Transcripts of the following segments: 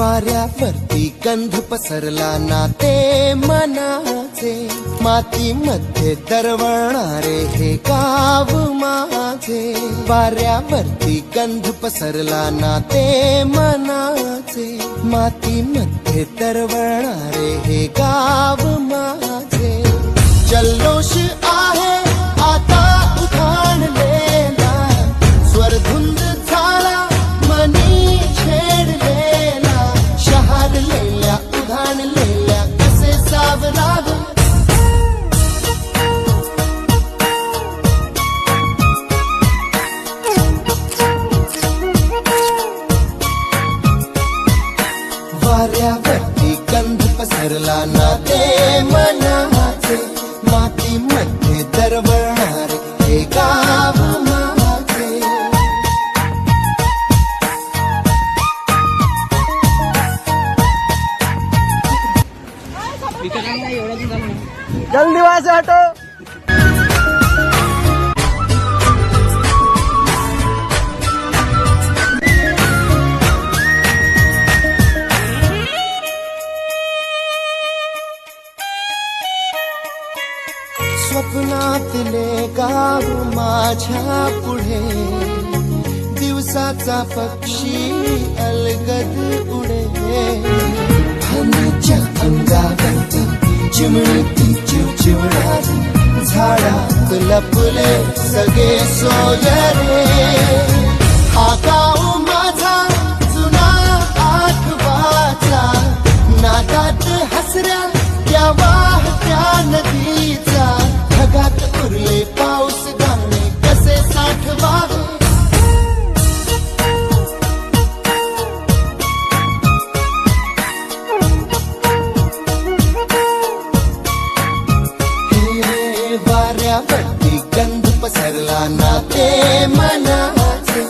वाऱ्यावरती गंध पसरला नाते मनाचे, मातीमध्ये दरवळणारे हे गाव माझे. वाऱ्यावरती गंध पसरला नाते मनाचे, मातीमध्ये दरवळणारे हे गाव माझे. जल्लोष आहे आता उधाणलेला, स्वरधुंद झाला मनी छेडलेला. शहारलेल्या उधाणलेल्या कसे सावरावे, वाऱ्यावरती गंध पसरला नाते मनाचे, मातीमध्ये दरवळणारे हे गाव माझे. जल्दी वहां से हटो. स्वप्नातले गाव माझ्या पुढे, दिवसाचा पक्षी अलगद उडे. फणाच्या अंगावरती चिमणीती चिवचिवणारी, झाडात लपले सगळे सोयरे. हा गाव माझा जुना आठवाचा, नादात हसऱ्या त्या वाहत्या नदीचा. ढगात उरले पाऊस गाणे कसे साठवावे, हे वाऱ्यावरती गंध पसरला नाते मनाचे,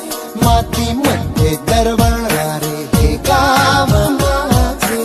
मातीमध्ये दरवळणारे हे गाव माझे.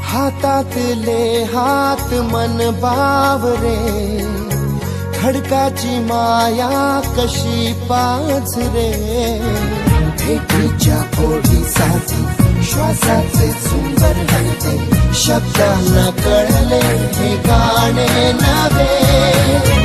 हातातले हात मन बावरे, खडकाची माया कशी पाझरे. भेटीच्या ओढीसाठी श्वासाचे सुंदर हलते, शब्दांना कळले हे गाणे नवे.